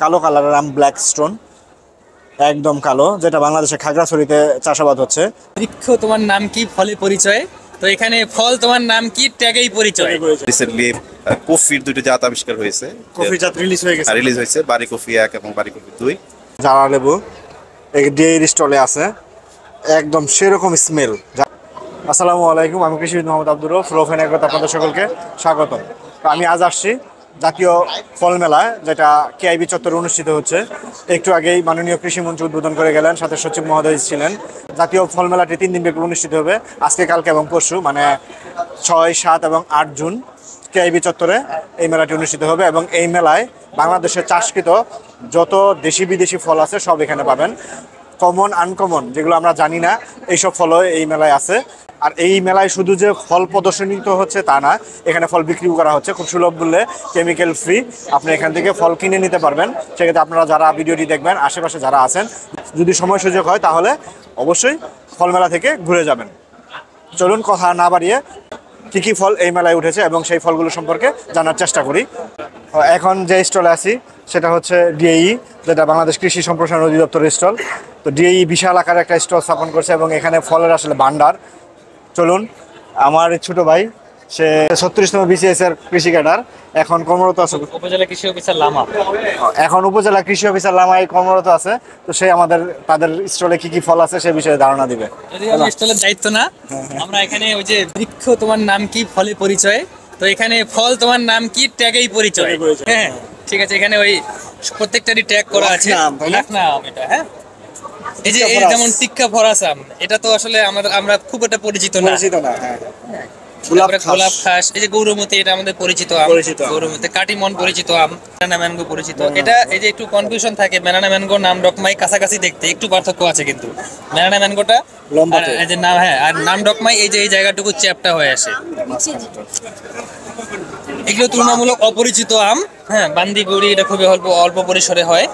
কালো কালারের আম, black stone, একদম কালো, যেটা বাংলাদেশে খাগড়াছড়িতে চাষাবাদ হচ্ছে। বৃক্ষ তোমার নাম কি, ফলে পরিচয়। তো এখানে ফল তোমার নাম কি, ট্যাগেই পরিচয়। রিসেন্টলি কফির দুটো জাত আবিষ্কার হয়েছে, কফি জাত রিলিজ হয়েছে, বাড়ি কফি 1 এবং বাড়ি কফি 2। জারা লেবু এই ডেইরি স্টলে আছে, একদম সেরকম স্মেল। আসসালামু আলাইকুম, আমি কৃষিবিদ মোহাম্মদ আব্দুর রউফ, রৌফেন এগ্রোতে আপনাদের সকলকে স্বাগত। তো আমি আজ আসছি জাতীয় ফল মেলায়, যেটা কেআইবি চত্বরে অনুষ্ঠিত হচ্ছে। একটু আগেই মাননীয় কৃষিমন্ত্রী উদ্বোধন করে গেলেন, সাথে সচিব মহোদয় ছিলেন। জাতীয় ফল মেলাটি 3 দিন ব্যাপী অনুষ্ঠিত হবে, আজকে, কালকে এবং পরশু, মানে 6, 7 এবং 8 জুন কেআইবি চত্বরে এই মেলাটি অনুষ্ঠিত হবে। এবং এই মেলায় বাংলাদেশের চাষকৃত যত দেশি বিদেশি ফল আছে সব এখানে পাবেন। কমন, আনকমন, যেগুলো আমরা জানি না, এইসব ফলও এই মেলায় আছে। আর এই মেলায় শুধু যে ফল প্রদর্শনীত হচ্ছে তা না, এখানে ফল বিক্রিও করা হচ্ছে খুব সুলভ মূল্যে, কেমিক্যাল ফ্রি। আপনি এখান থেকে ফল কিনে নিতে পারবেন। সেক্ষেত্রে আপনারা যারা ভিডিওটি দেখবেন, আশেপাশে যারা আছেন, যদি সময় সুযোগ হয় তাহলে অবশ্যই ফল মেলা থেকে ঘুরে যাবেন। চলুন কথা না বাড়িয়ে কী কী ফল এই মেলায় উঠেছে এবং সেই ফলগুলো সম্পর্কে জানার চেষ্টা করি। এখন যে স্টলে আছি সেটা হচ্ছে ডিএই, যেটা বাংলাদেশ কৃষি সম্প্রসারণ অধিদপ্তরের স্টল। তো ডিএই বিশাল আকারে একটা স্টল স্থাপন করছে এবং এখানে ফলের আসলে ভান্ডার। চলুন, আমার ছোট ভাই, সে 36তম বিসিএস এর কৃষি ক্যাডার, এখন কর্মরত আছে উপজেলা কৃষি অফিসার লামা। এখন উপজেলা কৃষি অফিসার লামায় কর্মরত আছে। তো সে আমাদের তাদের স্টলে কি কি ফল আছে সে বিষয়ে ধারণা দিবে। যদি আমি স্টলের দায়িত্ব না, আমরা এখানে ওই যে বৃক্ষ তোমার নাম কি, ফলে পরিচয়। তো এখানে ফল তোমার নাম কি, ট্যাগেই পরিচয়। হ্যাঁ, ঠিক আছে। এখানে ওই প্রত্যেকটারই ট্যাগ করা আছে। নাম এটা, হ্যাঁ। এই যে যেমন টিক্কা ফরাস আম, এটা তো আসলে আমরা খুব একটা পরিচিত না। গোলাপ খাস, এই যে গৌরমতি, এটা আমাদের পরিচিত আম। গৌরমতি, কাটিমন পরিচিত আম, ব্যানানা ম্যাঙ্গো পরিচিত। এটা এই যে একটু কনফিউশন থাকে, ব্যানানা ম্যাঙ্গো নাম ডকমাই কাছাকাছি দেখতে, একটু পার্থক্য আছে কিন্তু ব্যানানা ম্যাঙ্গোটা লম্বা, এই যে নাম, হ্যাঁ, আর নাম ডকমাই এই যে এই জায়গাটুকু চ্যাপটা হয়ে আসে। এগুলো তুলনামূলক অপরিচিত আম। হ্যাঁ, বান্দিগুড়ি এটা খুবই অল্প পরিসরে হয়।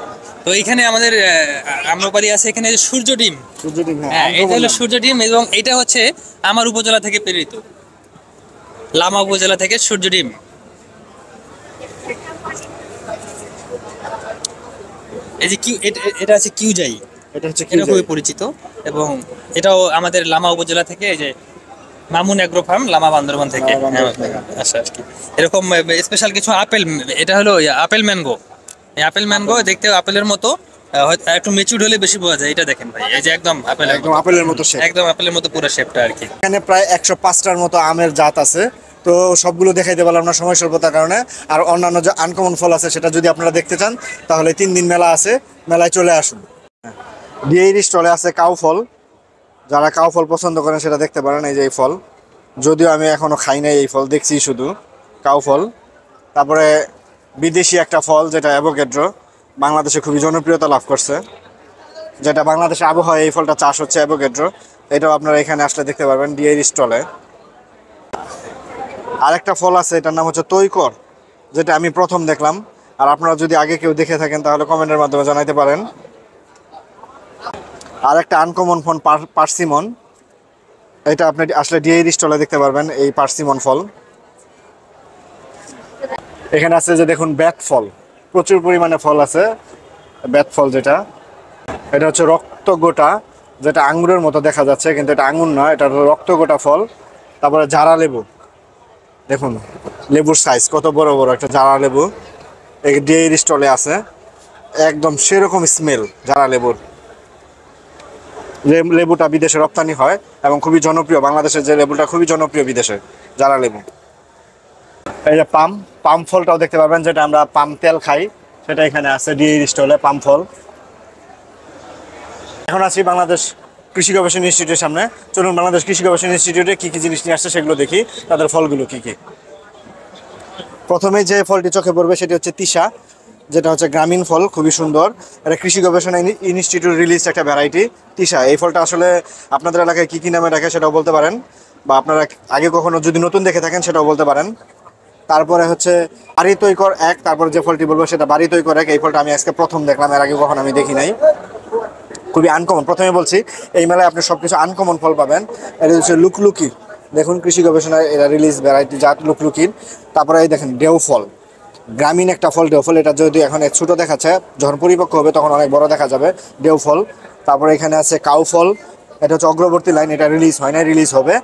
তো এইখানে আমাদের আম্রপালি আছে, এখানে সূর্য ডিম। হ্যাঁ, এটা হলো সূর্য ডিম এবং এটা হচ্ছে আমার উপজেলা থেকে প্রেরিত, লামা উপজেলা থেকে সূর্য ডিম। এই যে এটা আছে কিউজাই, এটা খুবই পরিচিত এবং এটাও আমাদের লামা উপজেলা থেকে, এই যে মামুন এগ্রো ফার্ম, লামা বান্দরবান থেকে আচ্ছা। এরকম স্পেশাল কিছু আপেল, এটা হলো আপেল ম্যাঙ্গো। এই আপেল ম্যাঙ্গো দেখতে আপেলের মতো, একটু মেচুর হলে বেশি পাওয়া যায়। এটা দেখেন ভাই, এই যে একদম আপেলের মতো শেপ, একদম আপেলের মতো পুরো শেপটা আর কি। এখানে প্রায় 105টার মতো আমের জাত আছে। তো সবগুলো দেখাইতে পারলাম না সময় স্বল্পতার কারণে। আর অন্যান্য যে আনকমন ফল আছে সেটা যদি আপনারা দেখতে চান তাহলে 3 দিন মেলা আছে, মেলায় চলে আসুন। ডিএইরি স্টলে আছে কাউ ফল, যারা কাউ ফল পছন্দ করেন সেটা দেখতে পারেন। এই যে এই ফল, যদিও আমি এখনো খাই নাই এই ফল, দেখছি শুধু কাউ ফল। তারপরে বিদেশি একটা ফল যেটা অ্যাভোকাডো, বাংলাদেশে খুবই জনপ্রিয়তা লাভ করছে, যেটা বাংলাদেশে আবহাওয়ায় এই ফলটা চাষ হচ্ছে, অ্যাভোকাডো। এটাও আপনারা এখানে আসলে দেখতে পারবেন ডিএইরি স্টলে। আরেকটা ফল আছে, এটার নাম হচ্ছে তৈকর, যেটা আমি প্রথম দেখলাম। আর আপনারা যদি আগে কেউ দেখে থাকেন তাহলে কমেন্টের মাধ্যমে জানাইতে পারেন। আর একটা আনকমন ফল পার্সিমন, এটা আপনি আসলে ডিএইরি স্টলে দেখতে পারবেন, এই পার্সিমন ফল। এখানে আছে যে দেখুন ব্যাট ফল, প্রচুর পরিমাণে ফল আছে। ব্যাট ফল যেটা, এটা হচ্ছে রক্ত গোটা, যেটা আঙ্গুরের মতো দেখা যাচ্ছে কিন্তু এটা আঙ্গুর নয়, এটা রক্ত গোটা ফল। তারপরে জারা লেবু, দেখুন লেবুর সাইজ কত বড় বড় একটা জারা লেবু, এই ডিএইরি স্টলে আছে, একদম সেরকম স্মেল জারা লেবুর। যে লেবুটা বিদেশে রপ্তানি হয় এবং খুবই জনপ্রিয়, বাংলাদেশের যে লেবুটা খুবই জনপ্রিয় বিদেশে, জারা লেবু। এই যে পাম ফলটাও দেখতে পাবেন, যেটা আমরা পাম তেল খাই, সেটা এখানে আছে ডিএইরি স্টলে, পাম ফল। এখন আছি বাংলাদেশ কৃষি গবেষণা ইনস্টিটিউটের সামনে। চলুন বাংলাদেশ কৃষি গবেষণা ইনস্টিটিউটে কী কী জিনিস নিয়ে আসছে সেগুলো দেখি, তাদের ফলগুলো কী কী। প্রথমে যে ফলটি চোখে পড়বে সেটি হচ্ছে তিসা, যেটা হচ্ছে গ্রামীণ ফল, খুবই সুন্দর। এটা কৃষি গবেষণা ইনস্টিটিউট রিলিজ একটা ভ্যারাইটি তিসা। এই ফলটা আসলে আপনাদের এলাকায় কী কী নামে রাখে সেটাও বলতে পারেন, বা আপনারা আগে কখনো যদি নতুন দেখে থাকেন সেটাও বলতে পারেন। তারপরে হচ্ছে বাড়ি তৈকর 1, তারপরে যে ফলটি বলবো সেটা বাড়ি তৈকর 1। এই ফলটা আমি আজকে প্রথম দেখলাম, এর আগে কখনো আমি দেখি নাই, খুবই আনকমন। প্রথমে বলছি এই মেলায় আপনি সব কিছু আনকমন ফল পাবেন। এটা হচ্ছে লুকলুকি, দেখুন কৃষি গবেষণায় এরা রিলিজ ভ্যারাইটি জাত লুকলুকির। তারপরে এই দেখেন ডেউ ফল, গ্রামীণ একটা ফল ডেউ ফল, এটা যদি এখন ছোট দেখাচ্ছে, যখন পরিপক্ক হবে তখন অনেক বড় দেখা যাবে ডেউ ফল। তারপরে এখানে আছে কাউ ফল, এটা হচ্ছে অগ্রবর্তী লাইন, এটা রিলিজ হয় না, রিলিজ হবে।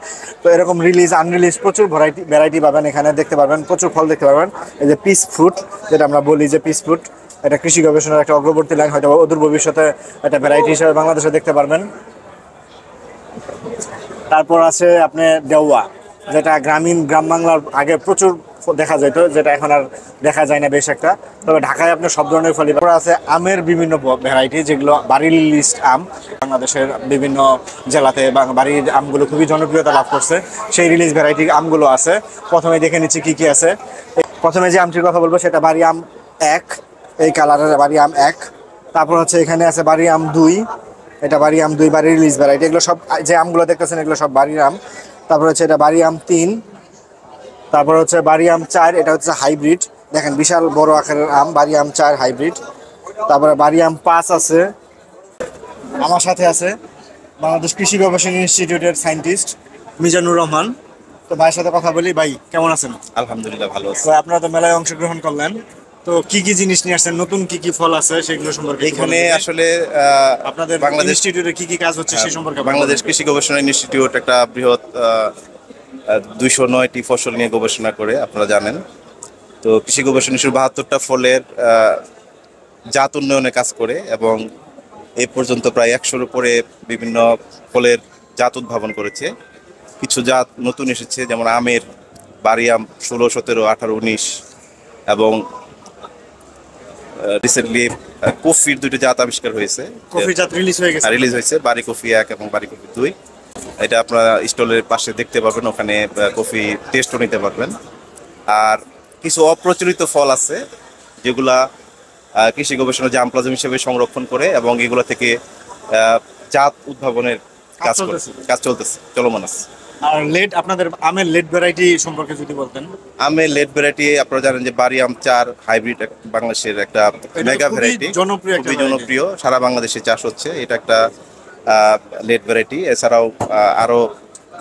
তো এরকম রিলিজ আনরিলিজ প্রচুর ভ্যারাইটি পাবেন এখানে, দেখতে পারবেন প্রচুর ফল দেখতে পারবেন। এই যে পিস ফ্রুট, যেটা আমরা বলি যে পিস ফ্রুট, এটা কৃষি গবেষণার একটা অগ্রবর্তী লাইন, হয়তো অদূর ভবিষ্যতে একটা ভ্যারাইটি হিসেবে বাংলাদেশে দেখতে পারবেন। তারপর আছে আপনি দেওয়া, যেটা গ্রাম বাংলার আগে প্রচুর দেখা যেত, যেটা এখন আর দেখা যায় না বেশ একটা। তবে ঢাকায় আপনি সব ধরনের ফলই। তারপর আছে আমের বিভিন্ন ভ্যারাইটি, যেগুলো বাড়ির লিস্ট আম, বাংলাদেশের বিভিন্ন জেলাতে বাড়ির আমগুলো খুবই জনপ্রিয়তা লাভ করছে, সেই রিলিজ ভ্যারাইটি আমগুলো আছে। প্রথমে দেখে নিচ্ছি কি কি আছে। প্রথমে যে আমটির কথা বলবো সেটা বাড়ি আম 1, এই কালারের বাড়ি আম 1। তারপর হচ্ছে এখানে আছে বাড়ি আম 2, এটা বাড়ি আম 2 বাড়ির রিলিজ ভ্যারাইটি। এগুলো সব যে আমগুলো দেখতেছেন এগুলো সব বাড়ির আম। তারপর হচ্ছে এটা বাড়ি আম 3। তারপর হচ্ছে বাড়ি আম 4, এটা হচ্ছে হাইব্রিড, দেখেন বিশাল বড় আকারের আম, বাড়ি আম 4 হাইব্রিড। তারপরে বাড়ি আম 5 আছে। আমার সাথে আছে বাংলাদেশ কৃষি গবেষণা ইনস্টিটিউটের সায়েন্টিস্ট মিজানুর রহমান। তো ভাইয়ের সাথে কথা বলি। ভাই কেমন আছেন? আলহামদুলিল্লাহ ভালো আছে। তো আপনারা তো মেলায় অংশগ্রহণ করলেন, তো কি কি জিনিস নিয়ে আসছেন, নতুন কি কি ফল আছে সেগুলো সম্পর্কে একটু এখানে বলুন। আসলে আপনাদের বাংলাদেশ ইনস্টিটিউটে কি কি কাজ হচ্ছে সেই সম্পর্কে আপনারা বাংলাদেশ বলুন। কৃষি গবেষণা ইনস্টিটিউট একটা বৃহৎ 209টি ফসল নিয়ে গবেষণা করে, আপনারা জানেন। তো কৃষি গবেষণা ইনস্টিটিউট 72টা ফলের জাত উন্নয়নে কাজ করে এবং এই পর্যন্ত প্রায় 100-র উপরে বিভিন্ন ফলের জাত উদ্ভাবন করেছে। কিছু জাত নতুন এসেছে, যেমন আমের বাড়ি আম 16, 17, 18, 19 এবং রিসেন্টলি কফির 2টি জাত আবিষ্কার হয়েছে, কফি জাত রিলিজ হয়ে গেছে। রিলিজ হয়েছে, বাড়ি কফি 1 এবং বাড়ি কফি 2। এটা আপনারা স্টলের পাশে দেখতে পাবেন, ওখানে কফি টেস্টও নিতে পারবেন। আর কিছু অপ্রচলিত ফল আছে যেগুলা কৃষি গবেষণা জাম প্লাজম হিসেবে সংরক্ষণ করে এবং এগুলো থেকে জাত উদ্ভাবনের কাজ চলতেছে, চলমান আছে। আর লেট, আপনাদের আমের লেট ভ্যারাইটি সম্পর্কে যদি বলতেন। আমের লেট ভ্যারাইটি আপনারা জানেন যে বাড়ি আম 4 হাইব্রিড বাংলাদেশের একটা মেগা ভ্যারাইটি, খুবই জনপ্রিয়, সারা বাংলাদেশে চাষ হচ্ছে। এটা একটা লেট ভ্যারাইটি। এছাড়াও আরো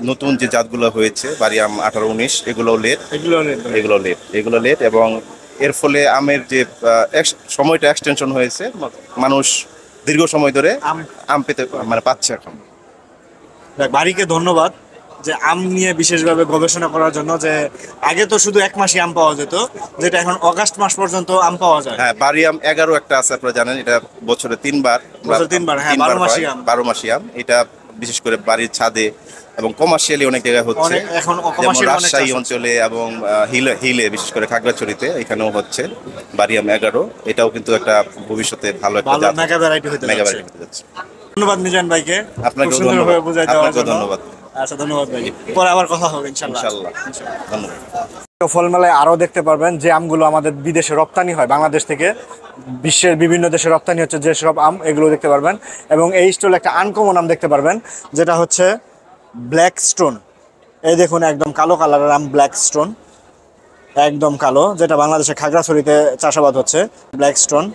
নতুন যে জাতগুলো হয়েছে বাড়ি আম 18, 19, এগুলো লেট এবং এর ফলে আমের যে সময়টা এক্সটেনশন হয়েছে, মানুষ দীর্ঘ সময় ধরে আম পেতে পাচ্ছে এখন। বাড়িকে ধন্যবাদ যে আম নিয়ে বিশেষভাবে গবেষণা করার জন্য। যে আগে তো শুধু 1 মাসই আম পাওয়া যেত, যেটা এখন অগাস্ট মাস পর্যন্ত আম পাওয়া যায়। হ্যাঁ, বাড়ি আম 11 একটা আছে, আপনারা জানেন। এটা বছরে 3 বার, হ্যাঁ, 12 মাসি আম। 12 মাসি আম। এটা বিশেষ করে বাড়ির ছাদে এবং কমার্শিয়ালি অনেক জায়গায় হচ্ছে, এখন যেমন রাজশাহী অঞ্চলে এবং হিলে বিশেষ করে খাগড়াছড়িতে এখানেও হচ্ছে বাড়ি আম 11। এটাও কিন্তু একটা ভবিষ্যতে ভালো একটা মেগা ভ্যারাইটি হতে যাচ্ছে। ধন্যবাদ মিজান ভাইকে, আপনাকেও সুন্দরভাবে বুঝাই দেওয়ার জন্য। ধন্যবাদ। আচ্ছা, ধন্যবাদ ভাই, পরে আবার কথা হবে ইনশাআল্লাহ। ধন্যবাদ। ফল মেলায় আরও দেখতে পারবেন যে আমগুলো আমাদের বিদেশে রপ্তানি হয়, বাংলাদেশ থেকে বিশ্বের বিভিন্ন দেশে রপ্তানি হচ্ছে যেসব আম, এগুলো দেখতে পারবেন। এবং এই স্টলে একটা আনকমন আম দেখতে পারবেন, যেটা হচ্ছে ব্ল্যাক স্টোন। এই দেখুন, একদম কালো কালারের আম, ব্ল্যাক স্টোন, একদম কালো, যেটা বাংলাদেশে খাগড়াছড়িতে চাষাবাদ হচ্ছে। ব্ল্যাক স্টোন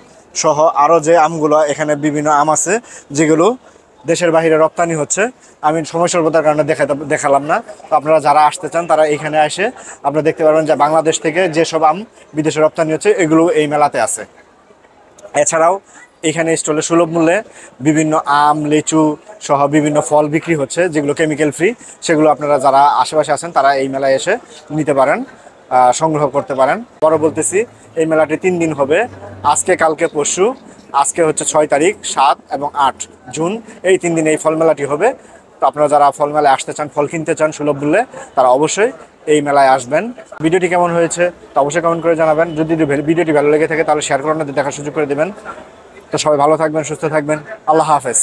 সহ আরও যে আমগুলো, এখানে বিভিন্ন আম আছে যেগুলো দেশের বাইরে রপ্তানি হচ্ছে। আমি সময় স্বল্পতার কারণে দেখালাম না। তো আপনারা যারা আসতে চান তারা এখানে এসে আপনারা দেখতে পারবেন যে বাংলাদেশ থেকে যেসব আম বিদেশে রপ্তানি হচ্ছে এগুলো এই মেলাতে আছে। এছাড়াও এখানে স্টলে সুলভ মূল্যে বিভিন্ন আম, লিচু সহ বিভিন্ন ফল বিক্রি হচ্ছে, যেগুলো কেমিক্যাল ফ্রি। সেগুলো আপনারা যারা আশেপাশে আছেন তারা এই মেলায় এসে নিতে পারেন, সংগ্রহ করতে পারেন। বড় বলতেছি, এই মেলাটি 3 দিন হবে, আজকে, কালকে, পরশু। আজকে হচ্ছে 6 তারিখ, 7 এবং 8 জুন, এই 3 দিন এই ফল মেলাটি হবে। তো আপনারা যারা ফল মেলায় আসতে চান, ফল কিনতে চান সুলভ মূল্যে, তারা অবশ্যই এই মেলায় আসবেন। ভিডিওটি কেমন হয়েছে তা অবশ্যই কমেন্ট করে জানাবেন। যদি ভিডিওটি ভালো লেগে থাকে তাহলে শেয়ার করে দেখার সুযোগ করে দেবেন। তো সবাই ভালো থাকবেন, সুস্থ থাকবেন। আল্লাহ হাফেজ।